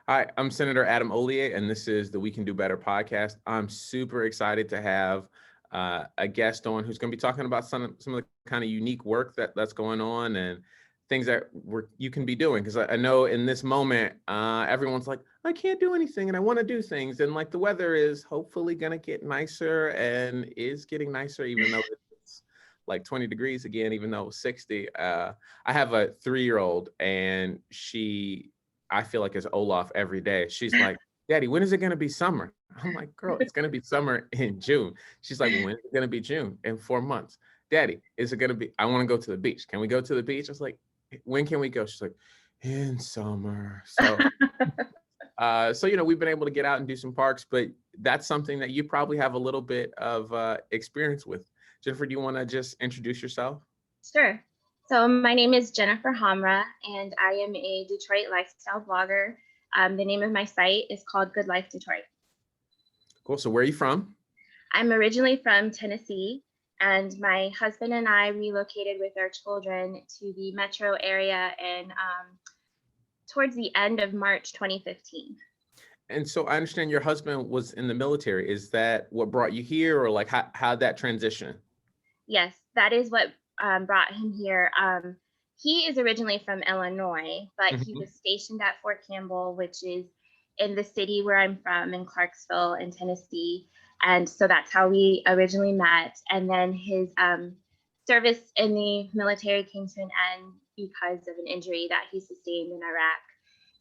Hi, I'm Senator Adam Hollier, and this is the We Can Do Better podcast. I'm super excited to have a guest on who's going to be talking about some of the kind of unique work that's going on and things that you can be doing. Because I know in this moment, everyone's like, I can't do anything and I want to do things. And like the weather is hopefully going to get nicer and is getting nicer, even though it's like 20 degrees again, even though it was 60. I have a 3-year-old and I feel like it's Olaf every day. She's like, Daddy, when is it going to be summer? I'm like, girl, it's going to be summer in June. She's like, when is it going to be June? In 4 months. Daddy, is it going to be, I want to go to the beach. Can we go to the beach? I was like, when can we go? She's like, in summer. So, we've been able to get out and do some parks, but that's something that you probably have a little bit of experience with. Jennifer, do you want to just introduce yourself? Sure. So my name is Jennifer Hamra, and I am a Detroit lifestyle blogger. The name of my site is called Good Life Detroit. Cool. So where are you from? I'm originally from Tennessee, and my husband and I relocated with our children to the metro area and towards the end of March 2015. And so I understand your husband was in the military. Is that what brought you here, or like how'd that transition? Yes, that is what brought him here. He is originally from Illinois, but he was stationed at Fort Campbell, which is in the city where I'm from, in Clarksville, in Tennessee. And so that's how we originally met. And then his service in the military came to an end because of an injury that he sustained in Iraq.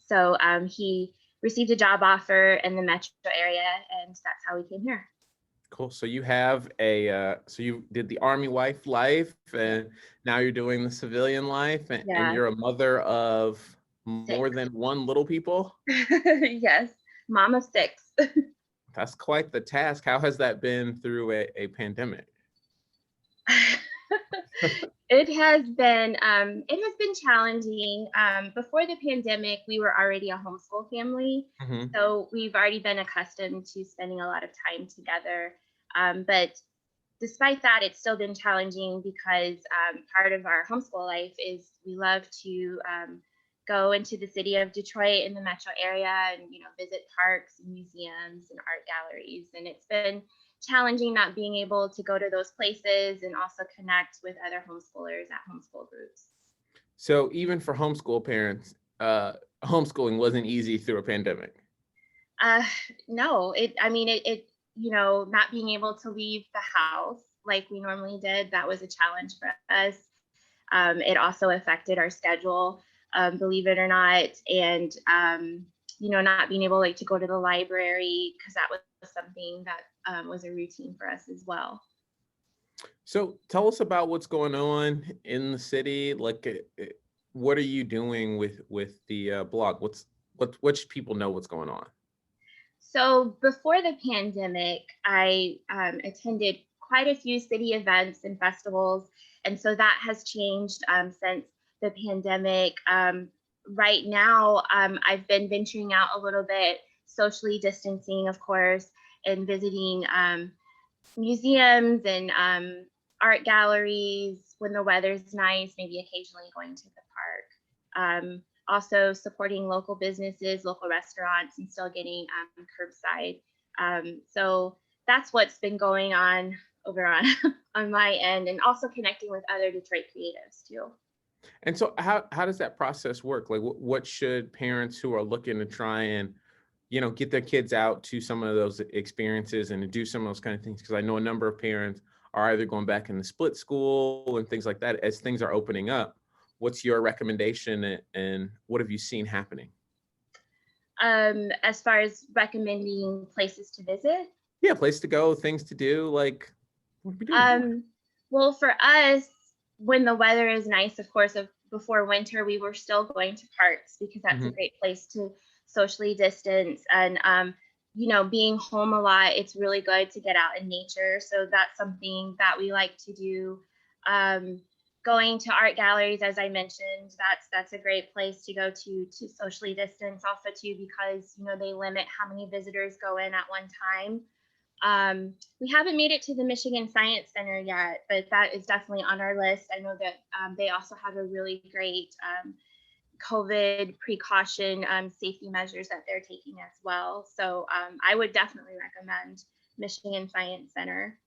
So he received a job offer in the metro area, and that's how we came here. Cool. So you have so you did the Army wife life, and now you're doing the civilian life, and you're a mother of more than one little people? Yes, mom of 6. That's quite the task. How has that been through a pandemic? It has been challenging. Before the pandemic, we were already a homeschool family, so we've already been accustomed to spending a lot of time together. But despite that, it's still been challenging because part of our homeschool life is we love to go into the city of Detroit in the metro area and visit parks and museums and art galleries, and it's been challenging not being able to go to those places and also connect with other homeschoolers at homeschool groups. So even for homeschool parents, homeschooling wasn't easy through a pandemic. No, not being able to leave the house like we normally did, that was a challenge for us. It also affected our schedule, believe it or not, and not being able to go to the library, because that was something that was a routine for us as well. So tell us about what's going on in the city. Like, what are you doing with the blog? What should people know what's going on? So before the pandemic, I attended quite a few city events and festivals, and so that has changed since the pandemic. Right now, I've been venturing out a little bit, socially distancing, of course, and visiting museums and art galleries when the weather's nice, maybe occasionally going to the park. Also supporting local businesses, local restaurants, and still getting curbside. So that's what's been going on over on my end, and also connecting with other Detroit creatives too. And so how does that process work? Like what should parents who are looking to try and, get their kids out to some of those experiences and to do some of those kind of things? Because I know a number of parents are either going back in the split school and things like that as things are opening up. What's your recommendation and what have you seen happening? As far as recommending places to visit? Yeah, place to go, things to do, like what are we doing? Well, for us, when the weather is nice, of course, before winter, we were still going to parks because that's a great place to socially distance. And, being home a lot, it's really good to get out in nature. So that's something that we like to do. Going to art galleries, as I mentioned, that's a great place to go to socially distance, also too, because, they limit how many visitors go in at one time. We haven't made it to the Michigan Science Center yet, but that is definitely on our list. I know that they also have a really great COVID precaution safety measures that they're taking as well. So I would definitely recommend Michigan Science Center.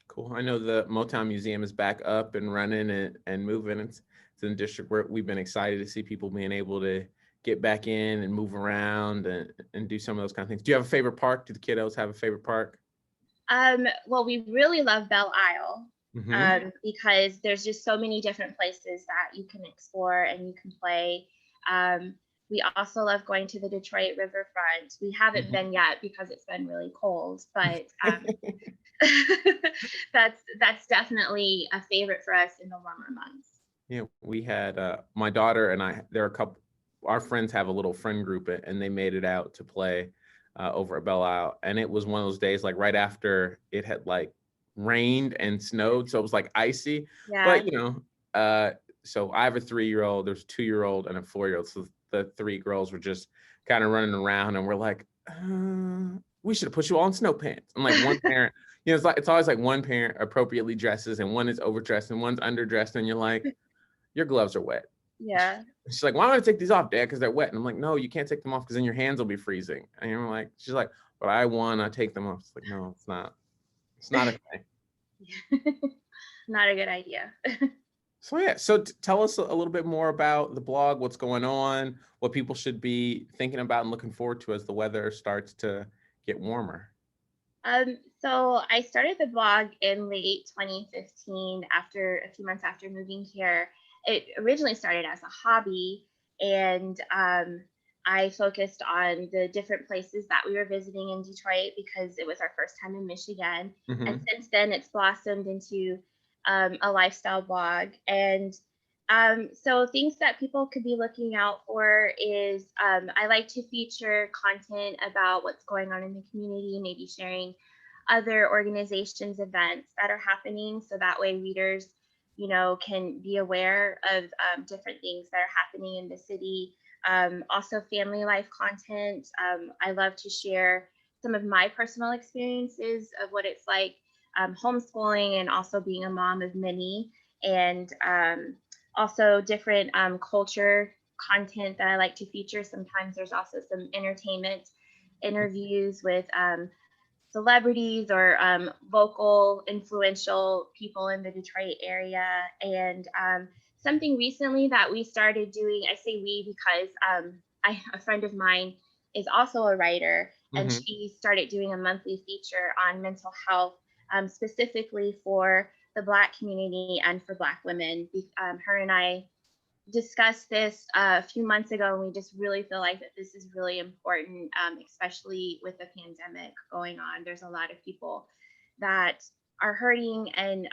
Cool. I know the Motown Museum is back up and running and moving. It's in a district where we've been excited to see people being able to get back in and move around and do some of those kind of things. Do you have a favorite park? Do the kiddos have a favorite park? Well, we really love Belle Isle Mm-hmm. because there's just so many different places that you can explore and you can play. We also love going to the Detroit riverfront. We haven't been yet because it's been really cold, but that's definitely a favorite for us in the warmer months. Yeah, we had my daughter and I, there are a couple, our friends have a little friend group and they made it out to play over at Belle Isle. And it was one of those days, like right after it had like rained and snowed. So it was like icy, Yeah. but so I have a 3-year-old, there's a 2-year-old and a 4-year-old. So the 3 girls were just kind of running around and we're like, we should have put you all in snow pants. And like one parent, it's always like one parent appropriately dresses and one is overdressed and one's underdressed. And you're like, your gloves are wet. Yeah. She's like, why am I gonna take these off, Dad? Because they're wet. And I'm like, no, you can't take them off because then your hands will be freezing. And I'm like, she's like, but I wanna take them off. It's like, no, it's not. It's not a thing. Not a good idea. So yeah, so tell us a little bit more about the blog, what's going on, what people should be thinking about and looking forward to as the weather starts to get warmer. So I started the blog in late 2015 after a few months after moving here. It originally started as a hobby, and I focused on the different places that we were visiting in Detroit because it was our first time in Michigan. And Mm-hmm. since then, it's blossomed into a lifestyle blog. And so things that people could be looking out for is I like to feature content about what's going on in the community, maybe sharing other organizations' events that are happening. So that way readers, can be aware of different things that are happening in the city. Also family life content. I love to share some of my personal experiences of what it's like homeschooling and also being a mom of many. And also different culture content that I like to feature. Sometimes there's also some entertainment interviews with celebrities or local influential people in the Detroit area. And something recently that we started doing, I say we because a friend of mine is also a writer, and Mm-hmm. she started doing a monthly feature on mental health, specifically for the Black community and for Black women. Her and I discussed this a few months ago, and we just really feel like that this is really important, especially with the pandemic going on. There's a lot of people that are hurting and,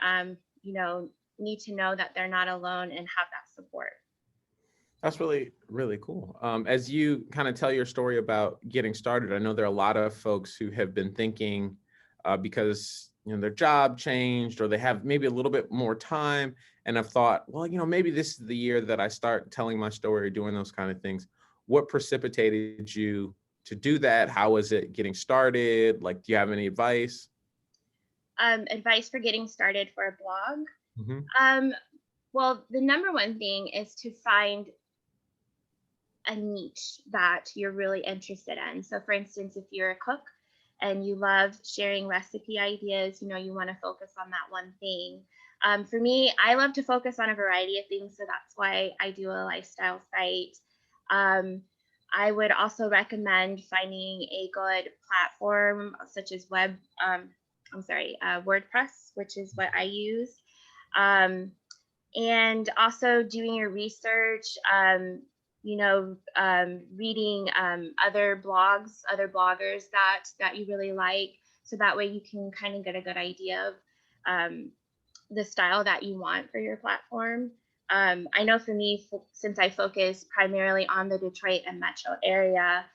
need to know that they're not alone and have that support. That's really, really cool. As you kind of tell your story about getting started, I know there are a lot of folks who have been thinking because their job changed or they have maybe a little bit more time and have thought, well, maybe this is the year that I start telling my story or doing those kind of things. What precipitated you to do that? How was it getting started? Like, do you have any advice? Advice for getting started for a blog. Mm-hmm. Well, the number one thing is to find a niche that you're really interested in. So, for instance, if you're a cook and you love sharing recipe ideas, you want to focus on that one thing. For me, I love to focus on a variety of things, so that's why I do a lifestyle site. I would also recommend finding a good platform such as WordPress, which is what I use. And also doing your research, reading other blogs, other bloggers that you really like, so that way you can kind of get a good idea of the style that you want for your platform. I know for me, since I focus primarily on the Detroit and metro area,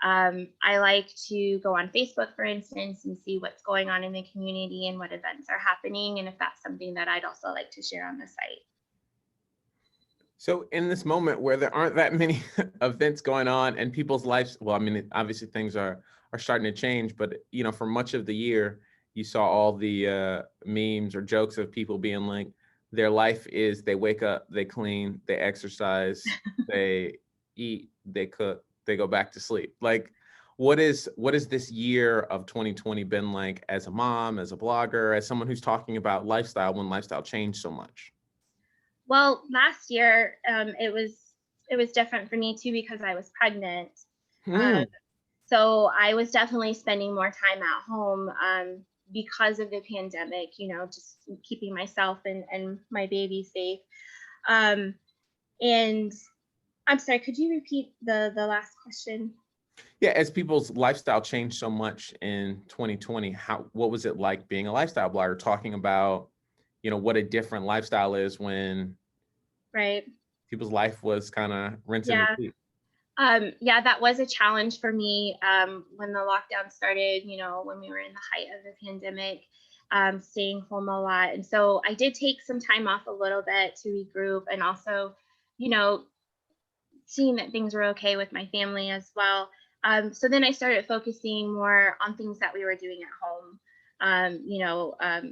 I like to go on Facebook, for instance, and see what's going on in the community and what events are happening, and if that's something that I'd also like to share on the site. So in this moment where there aren't that many events going on and people's lives, well, I mean, obviously things are starting to change, but for much of the year, you saw all the memes or jokes of people being like, their life is they wake up, they clean, they exercise, they eat, they cook, they go back to sleep. Like, what is this year of 2020 been like as a mom, as a blogger, as someone who's talking about lifestyle when lifestyle changed so much? Well, last year, it was different for me too because I was pregnant. Um, Hmm. so I was definitely spending more time at home because of the pandemic. Just keeping myself and my baby safe. Um, and I'm sorry, could you repeat the last question? Yeah, as people's lifestyle changed so much in 2020, what was it like being a lifestyle blogger, talking about, what a different lifestyle is when Right. people's life was kind of rinse and Yeah. repeat? Yeah, that was a challenge for me when the lockdown started, when we were in the height of the pandemic, staying home a lot. And so I did take some time off a little bit to regroup and also, you know, seeing that things were okay with my family as well. So then I started focusing more on things that we were doing at home,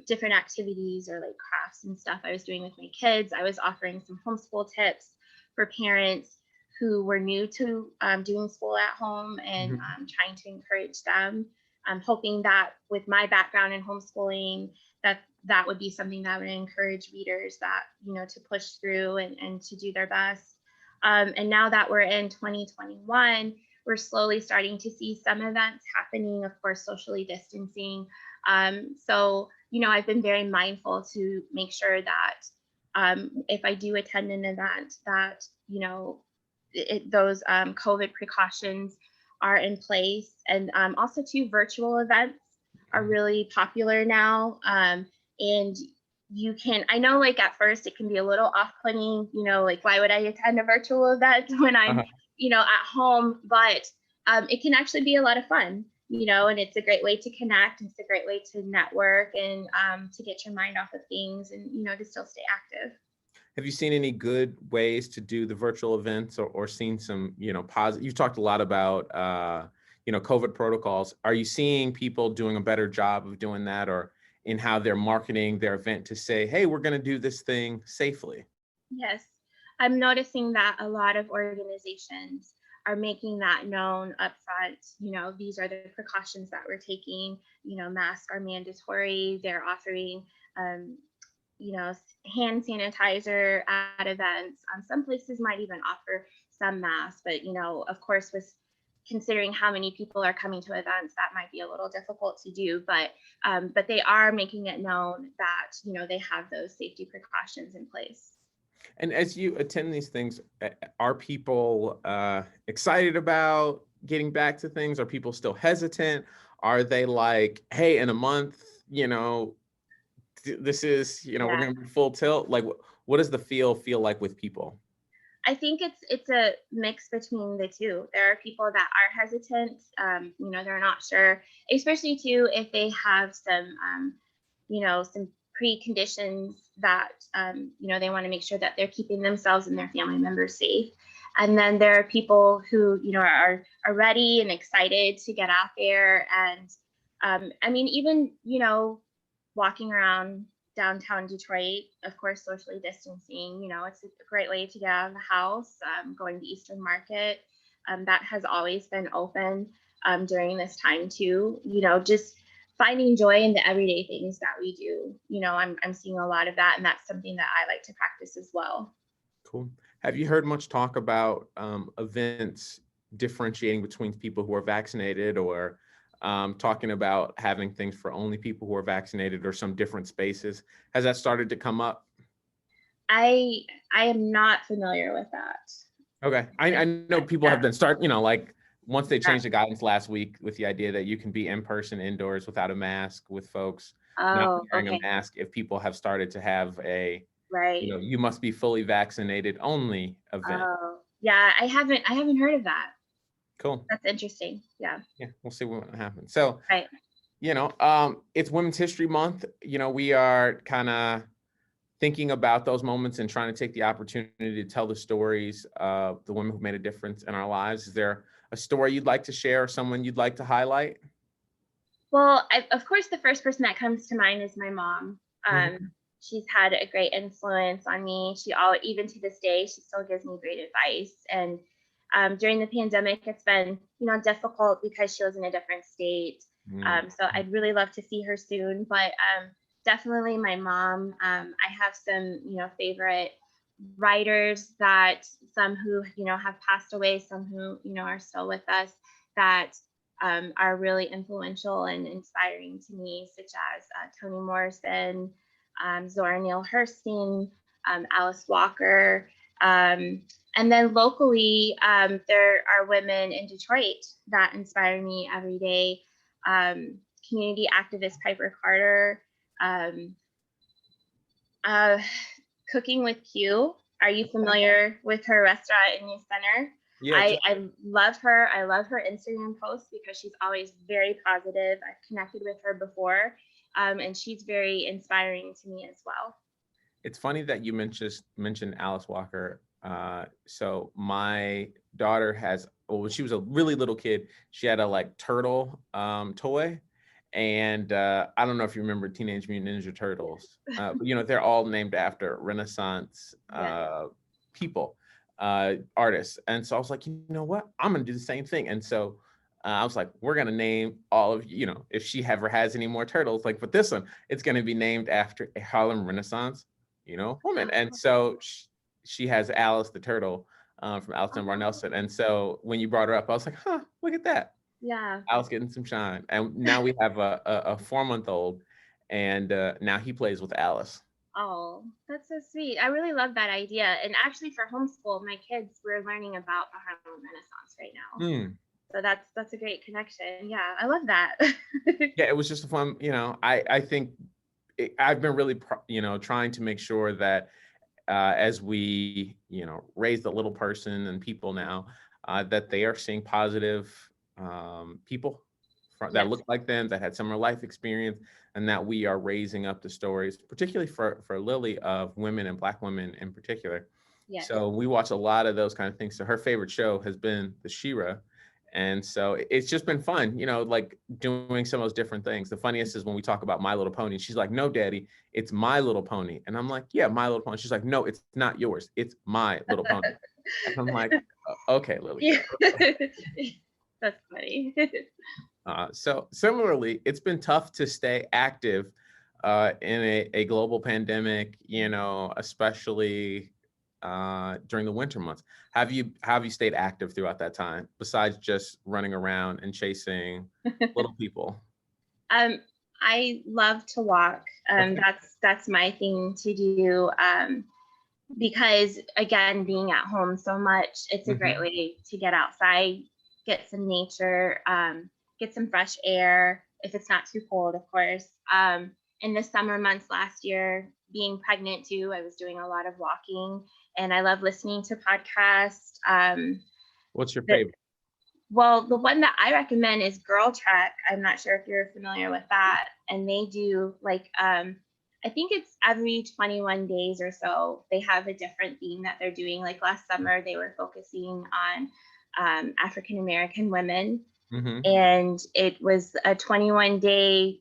different activities or like crafts and stuff I was doing with my kids. I was offering some homeschool tips for parents who were new to doing school at home and Mhm. trying to encourage them. I'm hoping that with my background in homeschooling, that would be something that would encourage readers that, to push through and to do their best. And now that we're in 2021, we're slowly starting to see some events happening, of course, socially distancing. So, I've been very mindful to make sure that if I do attend an event, that, those COVID precautions are in place. And also, too, virtual events are really popular now. And I know like at first it can be a little off putting, like why would I attend a virtual event when I'm, Uh-huh. at home? But it can actually be a lot of fun, and it's a great way to connect. It's a great way to network and to get your mind off of things and, to still stay active. Have you seen any good ways to do the virtual events, or seen some, positive? You've talked a lot about, COVID protocols. Are you seeing people doing a better job of doing that, or in how they're marketing their event to say, hey, we're going to do this thing safely? Yes, I'm noticing that a lot of organizations are making that known upfront. These are the precautions that we're taking. Masks are mandatory. They're offering, um, hand sanitizer at events. Some places might even offer some masks, but of course, with considering how many people are coming to events, that might be a little difficult to do. But they are making it known that they have those safety precautions in place. And as you attend these things, are people excited about getting back to things? Are people still hesitant? Are they like, hey, in a month, this is, we're Yeah. going to be full tilt? Like, what does the feel like with people? I think it's a mix between the two. There are people that are hesitant. They're not sure, especially too if they have some preconditions that they want to make sure that they're keeping themselves and their family members safe. And then there are people who are ready and excited to get out there. And even walking around downtown Detroit, of course, socially distancing. It's a great way to get out of the house. Going to Eastern Market, that has always been open during this time too. Just finding joy in the everyday things that we do. I'm seeing a lot of that, and that's something that I like to practice as well. Cool. Have you heard much talk about events differentiating between people who are vaccinated, or talking about having things for only people who are vaccinated, or some different spaces? Has that started to come up? I I am not familiar with that. Okay. I know people Yeah. have been like once they Yeah. changed the guidance last week with the idea that you can be in person indoors without a mask, with folks not Oh, wearing a okay. mask, if people have started to have a, Right. you must be fully vaccinated only event. Oh, yeah. I haven't heard of that. Cool. That's interesting. Yeah. Yeah, we'll see what happens. So, Right. it's Women's History Month. We are kind of thinking about those moments and trying to take the opportunity to tell the stories of the women who made a difference in our lives. Is there a story you'd like to share, or someone you'd like to highlight? Well, of course, the first person that comes to mind is my mom. Mhm. she's had a great influence on me. She all even to this day, she still gives me great advice. And during the pandemic, it's been difficult because she was in a different state. Mm. So I'd really love to see her soon, but definitely my mom. I have some favorite writers, that some who have passed away, some who are still with us, that are really influential and inspiring to me, such as Toni Morrison, Zora Neale Hurston, Alice Walker. And then locally, there are women in Detroit that inspire me every day. Community activist Piper Carter, um, uh, Cooking with Q. Are you familiar with her restaurant in New Center? Yeah. I love her. I love her Instagram posts because she's always very positive. I've connected with her before, and she's very inspiring to me as well. It's funny that you mentioned Alice Walker. So my daughter has, well, when she was a really little kid, she had a like turtle toy. And I don't know if you remember Teenage Mutant Ninja Turtles. They're all named after Renaissance Yes. people, artists. And so I was like, you know what? I'm going to do the same thing. And so I was like, we're going to name all of, if she ever has any more turtles, like, but this one, it's going to be named after a Harlem Renaissance woman. And so she has Alice the turtle from Alice Dunbar Nelson. And so when you brought her up, I was like, huh, look at that. Yeah. Alice getting some shine. And now we have a 4-month-old, and now he plays with Alice. Oh, that's so sweet. I really love that idea. And actually, for homeschool, my kids, we're learning about the Harlem Renaissance right now. Mm. So that's a great connection. Yeah, I love that. Yeah, it was just a fun, I think I've been really, trying to make sure that as we, raise the little person and people now, that they are seeing positive people that Yes. look like them, that had similar life experience, and that we are raising up the stories, particularly for Lily, of women and Black women in particular. Yes. So we watch a lot of those kind of things. So her favorite show has been the Shera. And so it's just been fun, like doing some of those different things. The funniest is when we talk about My Little Pony. She's like, no, Daddy, it's My Little Pony. And I'm like, yeah, My Little Pony. She's like, no, it's not yours. It's My Little Pony. And I'm like, okay, Lily. Yeah. That's funny. So similarly, it's been tough to stay active in a global pandemic, especially during the winter months. Have you stayed active throughout that time besides just running around and chasing little people? I love to walk. Okay. That's my thing to do. Because again, being at home so much, it's a great Mhm. way to get outside, get some nature, get some fresh air if it's not too cold, of course. In the summer months last year, being pregnant too, I was doing a lot of walking, and I love listening to podcasts. What's your The, favorite? well, the one that I recommend is Girl Trek. I'm not sure if you're familiar with that. And they do like, I think it's every 21 days or so, they have a different theme that they're doing. Like last summer, they were focusing on African American women. Mm-hmm. And it was a 21-day,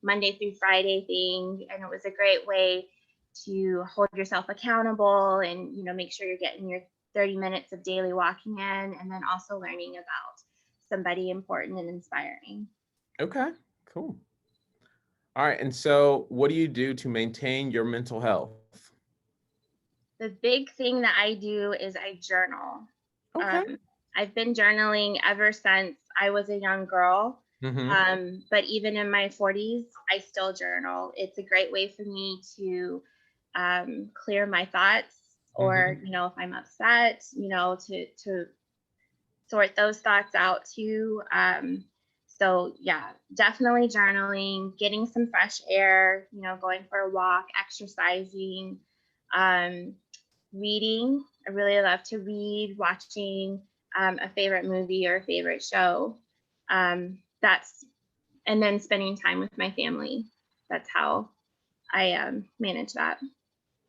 Monday through Friday thing. And it was a great way to hold yourself accountable and, make sure you're getting your 30 minutes of daily walking in, and then also learning about somebody important and inspiring. Okay, cool. All right. And so what do you do to maintain your mental health? The big thing that I do is I journal. Okay. I've been journaling ever since I was a young girl. Mm-hmm. But even in my 40s, I still journal. It's a great way for me to clear my thoughts, or Mm-hmm. if I'm upset, to sort those thoughts out too. So yeah, definitely journaling, getting some fresh air, going for a walk, exercising, um, reading. I really love to read, watching a favorite movie or a favorite show. That's And then spending time with my family. That's how I manage that.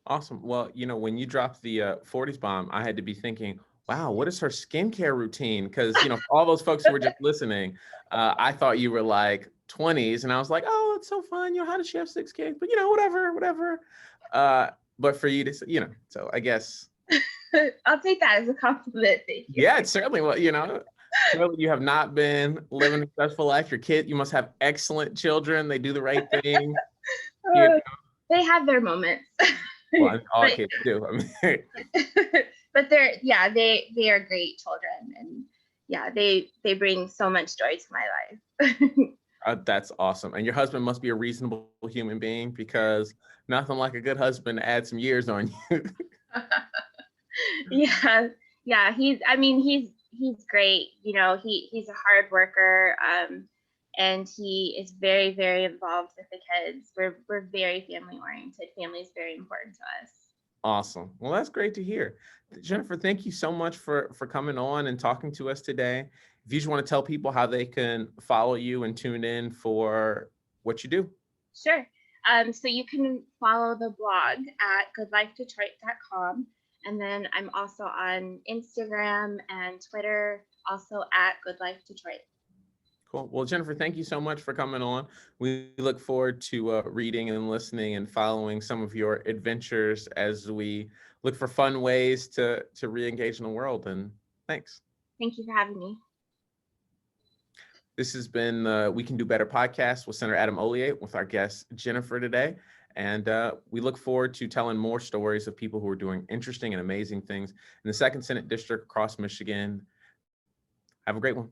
Awesome. Well, when you dropped the 40s bomb, I had to be thinking, Wow, what is her skincare routine? Because, you know, for all those folks who were just listening, I thought you were like 20s, and I was like, oh, it's so fun. You know, how does she have 6 kids? But, you know, whatever. But for you to, you know, so I guess. I'll take that as a compliment. Thank you. Yeah, it's certainly what, you know, clearly you have not been living a successful life. Your kid, you must have excellent children. They do the right thing. You know, They have their moments. well, all But- kids do. I mean, but they are great children, and yeah, they bring so much joy to my life. that's awesome. And your husband must be a reasonable human being, because nothing like a good husband to add some years on you. Yeah, he's great. You know, he's a hard worker, and he is very, very involved with the kids. We're very family oriented. Family is very important to us. Awesome. Well, that's great to hear. Jennifer, thank you so much for coming on and talking to us today. If you just want to tell people how they can follow you and tune in for what you do. Sure. So you can follow the blog at goodlifedetroit.com. And then I'm also on Instagram and Twitter, also at goodlifedetroit. Cool. Well, Jennifer, thank you so much for coming on. We look forward to reading and listening and following some of your adventures as we look for fun ways to re-engage in the world. And thanks. Thank you for having me. This has been the We Can Do Better podcast with Senator Adam Hollier with our guest Jennifer today. And we look forward to telling more stories of people who are doing interesting and amazing things in the 2nd Senate District across Michigan. Have a great one.